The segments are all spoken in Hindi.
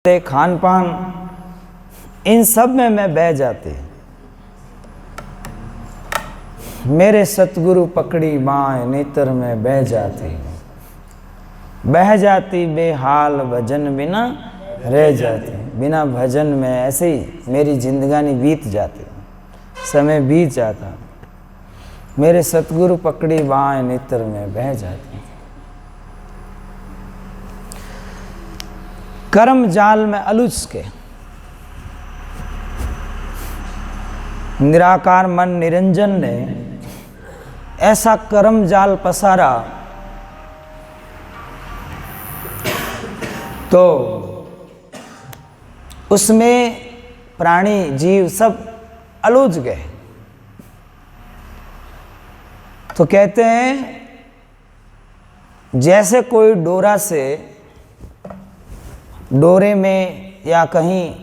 खान पान, इन सब में मैं बह जाती। मेरे सतगुरु पकड़ी माँ नेत्र में बह जाती बेहाल भजन बिना रह जाती। बिना भजन में ऐसे ही मेरी जिंदगानी बीत जाती, समय बीत जाता। मेरे सतगुरु पकड़ी बाएं नेत्र में बह जाती। कर्म जाल में अलुझ के निराकार मन निरंजन ने ऐसा कर्म जाल पसारा तो उसमें प्राणी जीव सब अलुझ गए। तो कहते हैं जैसे कोई डोरे में या कहीं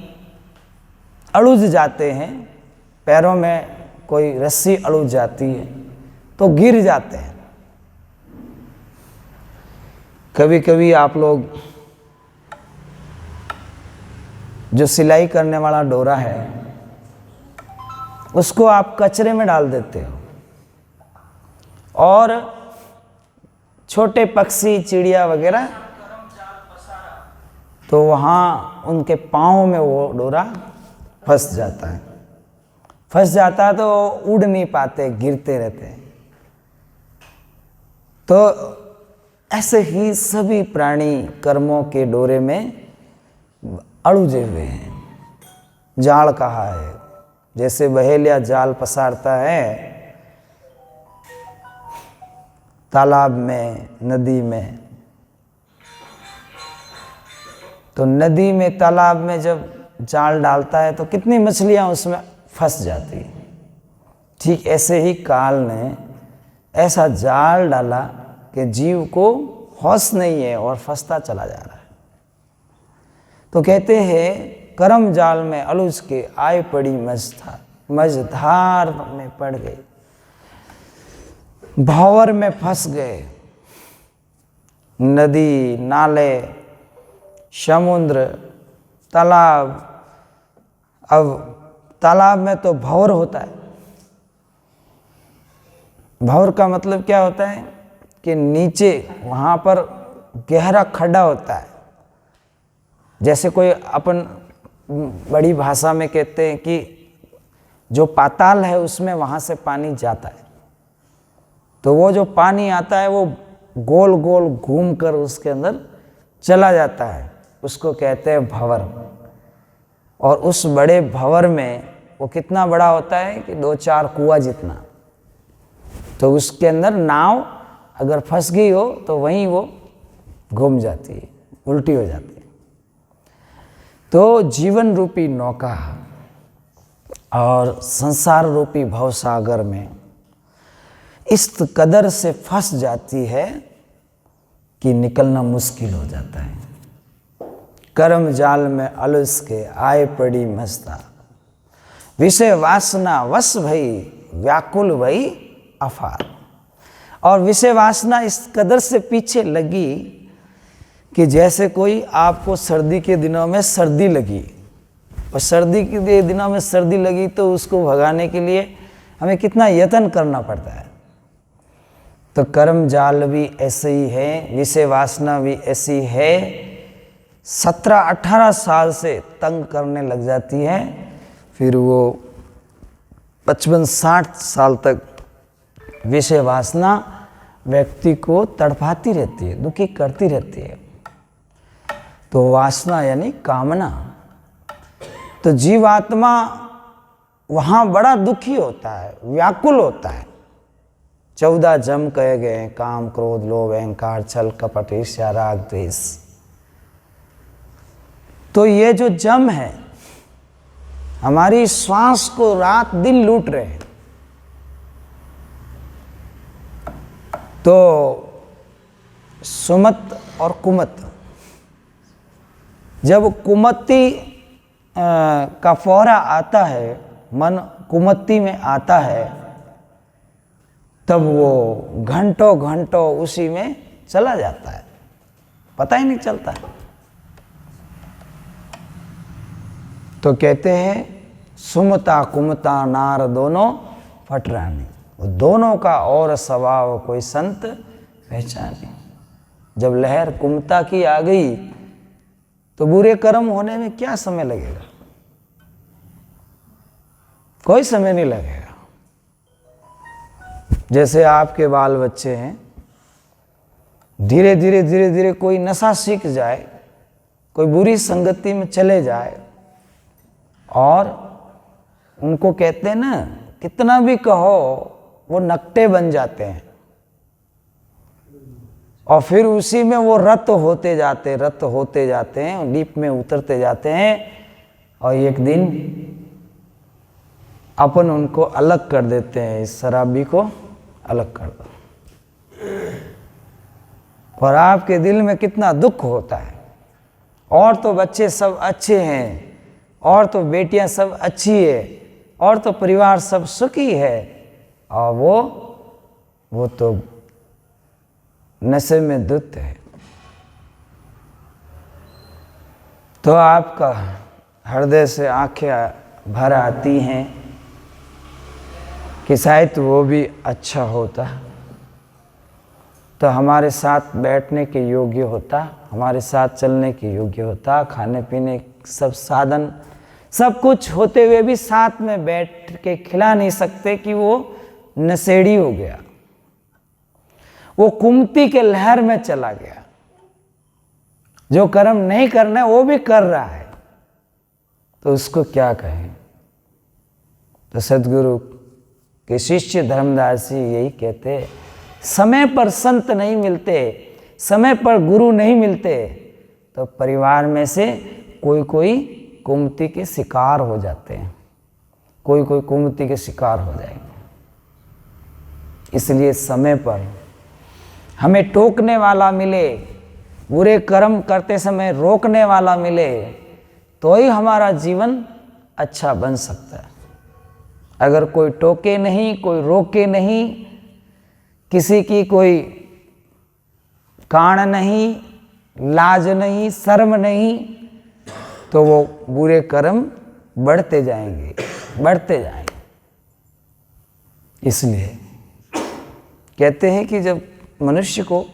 अलुझ जाते हैं, पैरों में कोई रस्सी अलुझ जाती है तो गिर जाते हैं। कभी कभी आप लोग जो सिलाई करने वाला डोरा है उसको आप कचरे में डाल देते हो और छोटे पक्षी चिड़िया वगैरह तो वहाँ उनके पाँव में वो डोरा फंस जाता है तो उड़ नहीं पाते, गिरते रहते हैं। तो ऐसे ही सभी प्राणी कर्मों के डोरे में अड़ुझे हुए हैं। जाल कहा है, जैसे बहेलिया जाल पसारता है तालाब में, नदी में, तो नदी में तालाब में जब जाल डालता है तो कितनी मछलियां उसमें फंस जाती। ठीक ऐसे ही काल ने ऐसा जाल डाला कि जीव को होश नहीं है और फंसता चला जा रहा है। तो कहते हैं कर्म जाल में अलुझ के आए पड़ी मझधार में पड़ गए, भंवर में फंस गए। नदी, नाले, समुद्र, तालाब। अब तालाब में तो भंवर होता है। भंवर का मतलब क्या होता है कि नीचे वहाँ पर गहरा खड्डा होता है। जैसे कोई अपन बड़ी भाषा में कहते हैं कि जो पाताल है उसमें वहाँ से पानी जाता है, तो वो जो पानी आता है वो गोल गोल घूम कर उसके अंदर चला जाता है, उसको कहते हैं भंवर। और उस बड़े भंवर में वो कितना बड़ा होता है कि 2-4 कुआं जितना। तो उसके अंदर नाव अगर फंस गई हो तो वहीं वो घूम जाती है, उल्टी हो जाती है। तो जीवन रूपी नौका और संसार रूपी भवसागर में इस कदर से फंस जाती है कि निकलना मुश्किल हो जाता है। कर्म जाल में अलुझ के आए पड़ी मस्ता, विषय वासना वश भई व्याकुल भई अफार। और विषय वासना इस कदर से पीछे लगी कि जैसे कोई आपको सर्दी के दिनों में सर्दी लगी, और सर्दी के दिनों में सर्दी लगी तो उसको भगाने के लिए हमें कितना यत्न करना पड़ता है। तो कर्म जाल भी ऐसे ही है, विषय वासना भी ऐसी है। 17-18 साल से तंग करने लग जाती है, फिर वो 55-60 साल तक विषय वासना व्यक्ति को तड़पाती रहती है, दुखी करती रहती है। तो वासना यानी कामना। तो जीवात्मा वहाँ बड़ा दुखी होता है, व्याकुल होता है। 14 जम कहे गए, काम, क्रोध, लोभ, अहंकार, छल, कपट, ईर्ष्या, राग, द्वेष। तो ये जो जम है हमारी श्वास को रात दिन लूट रहे हैं। तो सुमत और कुमत, जब कुमति का फौरा आता है, मन कुमति में आता है, तब वो घंटों घंटों उसी में चला जाता है, पता ही नहीं चलता है। तो कहते हैं सुमता कुमता नार दोनों फटरानी, वो दोनों का और स्वभाव कोई संत पहचाने। जब लहर कुमता की आ गई तो बुरे कर्म होने में क्या समय लगेगा? कोई समय नहीं लगेगा। जैसे आपके बाल बच्चे हैं, धीरे धीरे धीरे धीरे कोई नशा सीख जाए, कोई बुरी संगति में चले जाए, और उनको कहते हैं ना, कितना भी कहो वो नकटे बन जाते हैं, और फिर उसी में वो रत होते जाते हैं, डीप में उतरते जाते हैं, और एक दिन अपन उनको अलग कर देते हैं, इस शराबी को अलग कर दो। और आपके दिल में कितना दुख होता है। और तो बच्चे सब अच्छे हैं, और तो बेटियां सब अच्छी है, और तो परिवार सब सुखी है, और वो तो नशे में धुत है। तो आपका हृदय से आंखें भर आती हैं कि शायद वो भी अच्छा होता, तो हमारे साथ बैठने के योग्य होता, हमारे साथ चलने के योग्य होता, खाने पीने सब साधन सब कुछ होते हुए भी साथ में बैठ के खिला नहीं सकते कि वो नशेड़ी हो गया, वो कुमती के लहर में चला गया। जो कर्म नहीं करना है वो भी कर रहा है, तो उसको क्या कहें? तो सद्गुरु के शिष्य धर्मदास जी यही कहते, समय पर संत नहीं मिलते, समय पर गुरु नहीं मिलते, तो परिवार में से कोई कोई कुमति के शिकार हो जाते हैं, कोई कोई कुमति के शिकार हो जाएंगे। इसलिए समय पर हमें टोकने वाला मिले, बुरे कर्म करते समय रोकने वाला मिले, तो ही हमारा जीवन अच्छा बन सकता है। अगर कोई टोके नहीं, कोई रोके नहीं, किसी की कोई कान नहीं, लाज नहीं, शर्म नहीं, तो वो बुरे कर्म बढ़ते जाएंगे। इसलिए कहते हैं कि जब मनुष्य को,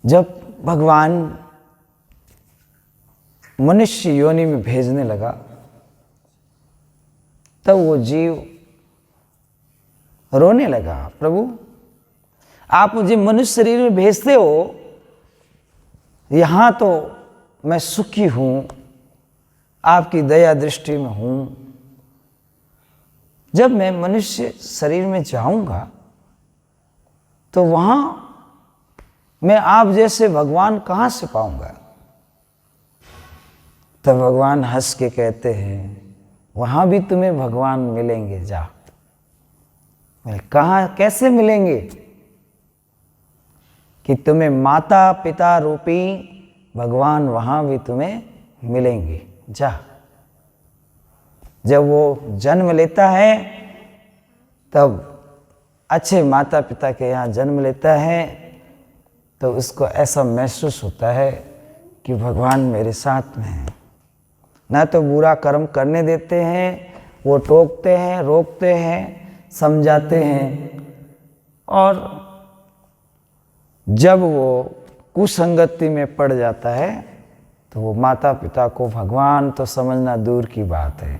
जब भगवान मनुष्य योनि में भेजने लगा, तब वो जीव रोने लगा, प्रभु आप मुझे मनुष्य शरीर में भेजते हो, यहाँ तो मैं सुखी हूँ, आपकी दया दृष्टि में हूँ, जब मैं मनुष्य शरीर में जाऊँगा तो वहाँ मैं आप जैसे भगवान कहाँ से पाऊँगा? तब भगवान हंस के कहते हैं, वहाँ भी तुम्हें भगवान मिलेंगे, जा। मैंने कहाँ, कैसे मिलेंगे? कि तुम्हें माता पिता रूपी भगवान वहाँ भी तुम्हें मिलेंगे, जा। जब वो जन्म लेता है तब अच्छे माता पिता के यहाँ जन्म लेता है, तो उसको ऐसा महसूस होता है कि भगवान मेरे साथ में है। ना तो बुरा कर्म करने देते हैं, वो टोकते हैं, रोकते हैं, समझाते हैं, और जब वो कुसंगति में पड़ जाता है तो वो माता पिता को भगवान तो समझना दूर की बात है,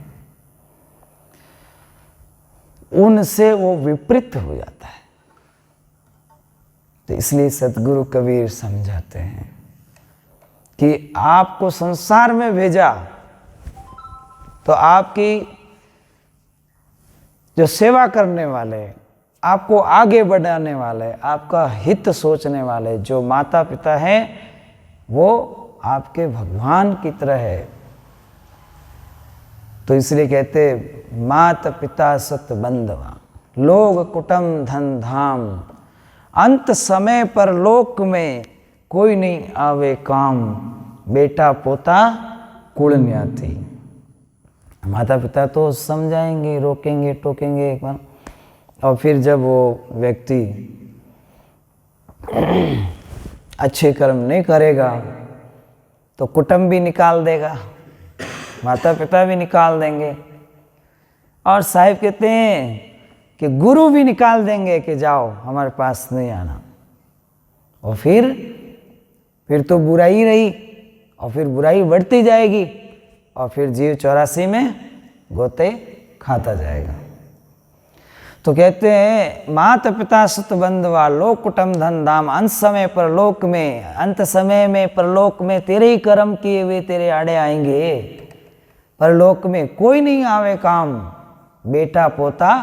उनसे वो विपरीत हो जाता है। तो इसलिए सतगुरु कबीर समझाते हैं कि आपको संसार में भेजा तो आपकी जो सेवा करने वाले, आपको आगे बढ़ाने वाले, आपका हित सोचने वाले जो माता पिता हैं, वो आपके भगवान की तरह है। तो इसलिए कहते माता पिता सत बंधवा, लोग कुटुंब धन धाम, अंत समय पर लोक में कोई नहीं आवे काम, बेटा पोता कुल न्याती। माता पिता तो समझाएंगे, रोकेंगे, टोकेंगे एक बार, और फिर जब वो व्यक्ति अच्छे कर्म नहीं करेगा तो कुटुंब भी निकाल देगा, माता पिता भी निकाल देंगे, और साहिब कहते हैं कि गुरु भी निकाल देंगे कि जाओ हमारे पास नहीं आना। और फिर तो बुराई रही, और फिर बुराई बढ़ती जाएगी, और फिर जीव 84 में गोते खाता जाएगा। तो कहते हैं माता पिता सुत बंधुआ लोक कुटुंब धन धाम, अंत समय परलोक में, अंत समय में परलोक में तेरे ही कर्म किए हुए तेरे आड़े आएंगे। परलोक में कोई नहीं आवे काम, बेटा पोता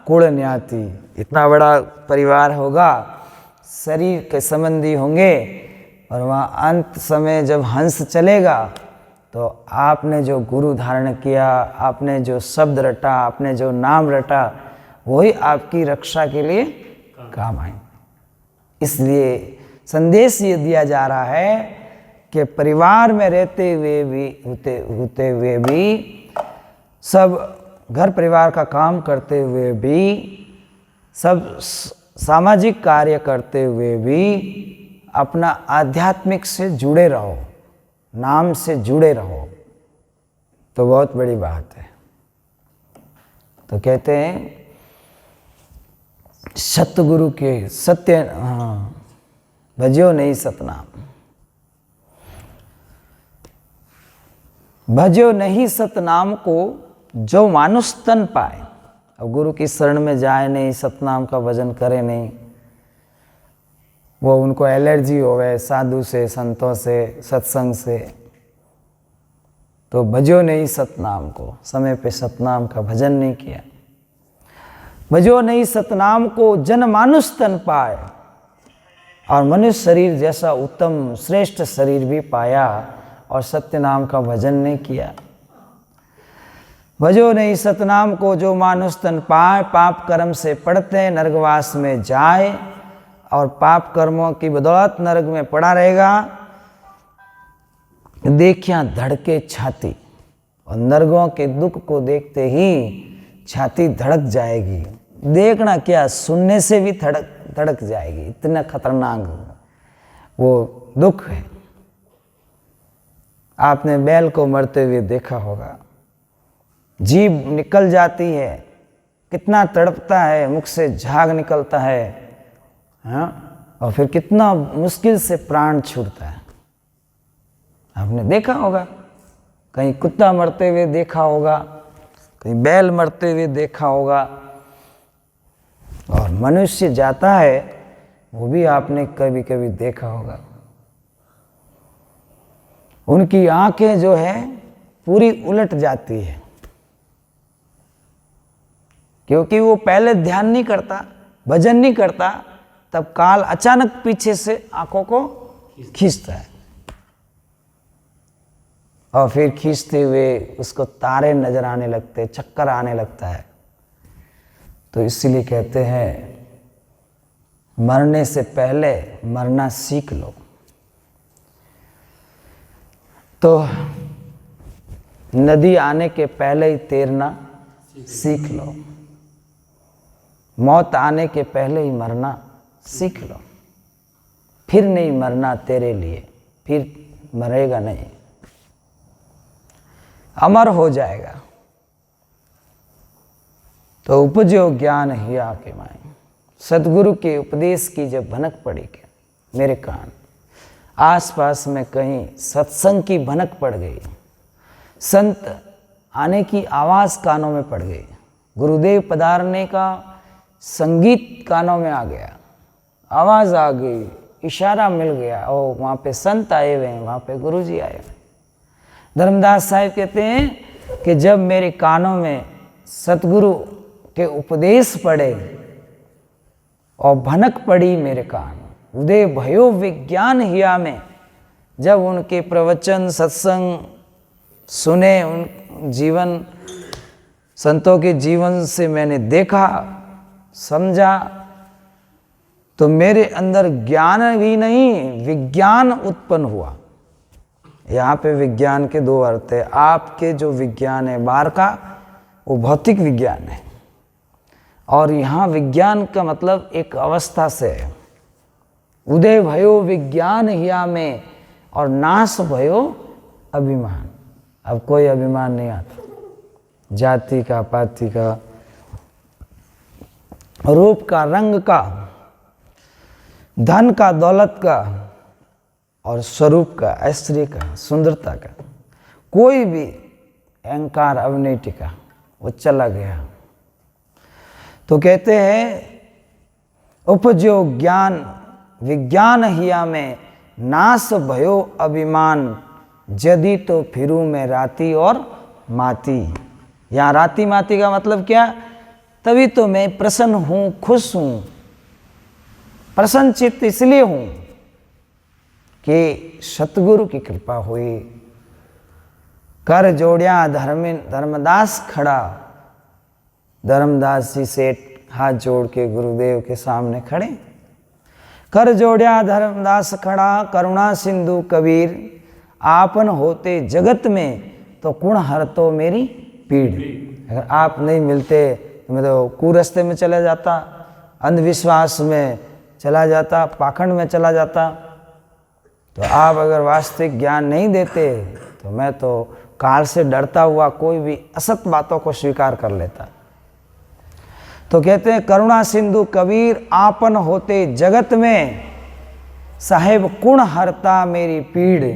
कुल न्याती। इतना बड़ा परिवार होगा, शरीर के संबंधी होंगे, और वहाँ अंत समय जब हंस चलेगा तो आपने जो गुरु धारण किया, आपने जो शब्द रटा, आपने जो नाम रटा, वही आपकी रक्षा के लिए काम आए। इसलिए संदेश ये दिया जा रहा है कि परिवार में रहते हुए भी होते हुए भी, सब घर परिवार का काम करते हुए भी, सब सामाजिक कार्य करते हुए भी अपना आध्यात्मिक से जुड़े रहो, नाम से जुड़े रहो, तो बहुत बड़ी बात है। तो कहते हैं सतगुरु के सत्य, भजियो नहीं सतनाम, भजियो नहीं सतनाम को जो मानुष तन पाए। अब गुरु की शरण में जाए नहीं, सतनाम का भजन करे नहीं, वो उनको एलर्जी हो गए साधु से, संतों से, सत्संग से, तो भजो नहीं सतनाम को, समय पे सतनाम का भजन नहीं किया। भजो नहीं सतनाम को जन मानुष तन पाए, और मनुष्य शरीर जैसा उत्तम श्रेष्ठ शरीर भी पाया और सत्य नाम का भजन नहीं किया। भजो नहीं सतनाम को जो मानुष तन पाए, पाप कर्म से पड़ते नरकवास में जाए, और पाप कर्मों की बदौलत नरक में पड़ा रहेगा। देखिया धड़के छाती, और नरकों के दुख को देखते ही छाती धड़क जाएगी। देखना क्या, सुनने से भी धड़क जाएगी, इतना खतरनाक वो दुख है। आपने बैल को मरते हुए देखा होगा, जीभ निकल जाती है, कितना तड़पता है, मुख से झाग निकलता है, हाँ, और फिर कितना मुश्किल से प्राण छूटता है। आपने देखा होगा, कहीं कुत्ता मरते हुए देखा होगा, कहीं बैल मरते हुए देखा होगा, और मनुष्य जाता है वो भी आपने कभी कभी देखा होगा। उनकी आंखें जो है पूरी उलट जाती है, क्योंकि वो पहले ध्यान नहीं करता, भजन नहीं करता, तब काल अचानक पीछे से आंखों को खींचता है, और फिर खींचते हुए उसको तारे नजर आने लगते, चक्कर आने लगता है। तो इसीलिए कहते हैं मरने से पहले मरना सीख लो। तो नदी आने के पहले ही तैरना सीख लो, मौत आने के पहले ही मरना सीख लो, फिर नहीं मरना तेरे लिए, फिर मरेगा नहीं, अमर हो जाएगा। तो उपजो ज्ञान हिया के माए, सदगुरु के उपदेश की जब भनक पड़ी क्या मेरे कान, आसपास में कहीं सत्संग की भनक पड़ गई, संत आने की आवाज़ कानों में पड़ गई, गुरुदेव पधारने का संगीत कानों में आ गया, आवाज़ आ गई, इशारा मिल गया, ओ वहाँ पे संत आए हुए हैं, वहाँ पे गुरुजी आए हुए। धर्मदास साहिब कहते हैं कि जब मेरे कानों में सतगुरु के उपदेश पड़े और भनक पड़ी मेरे कान, उदय भयो विज्ञान हिया में, जब उनके प्रवचन सत्संग सुने, उन जीवन संतों के जीवन से मैंने देखा समझा, तो मेरे अंदर ज्ञान भी नहीं विज्ञान उत्पन्न हुआ। यहाँ पे विज्ञान के दो अर्थ है। आपके जो विज्ञान है बाहर का, वो भौतिक विज्ञान है, और यहाँ विज्ञान का मतलब एक अवस्था से है। उदय भयो विज्ञान हिया में और नाश भयो अभिमान। अब कोई अभिमान नहीं आता, जाति का, पाति का, रूप का, रंग का, धन का, दौलत का और स्वरूप का, ऐश्वर्य का, सुंदरता का, कोई भी अहंकार अब नहीं टिका, वो चला गया। तो कहते हैं उपजो ज्ञान विज्ञान हिया में नाश भयो अभिमान, यदि तो फिरू मैं राती और माती। यहाँ राती माती का मतलब क्या? तभी तो मैं प्रसन्न हूँ, खुश हूँ, प्रसन्न चित्त इसलिए हूँ कि सतगुरु की कृपा हुई। कर जोड़िया धर्मदास खड़ा, धर्मदास जी सेठ हाथ जोड़ के गुरुदेव के सामने खड़े। कर जोड़िया धर्मदास खड़ा, करुणा सिंधु कबीर, आपन होते जगत में तो कुण हर तो मेरी पीड़। अगर आप नहीं मिलते तो मैं तो कुरस्ते में चला जाता, अंधविश्वास में चला जाता, पाखंड में चला जाता। तो आप अगर वास्तविक ज्ञान नहीं देते तो मैं तो काल से डरता हुआ कोई भी असत बातों को स्वीकार कर लेता। तो कहते हैं करुणा सिंधु कबीर, आपन होते जगत में साहेब कुण हरता मेरी पीड़।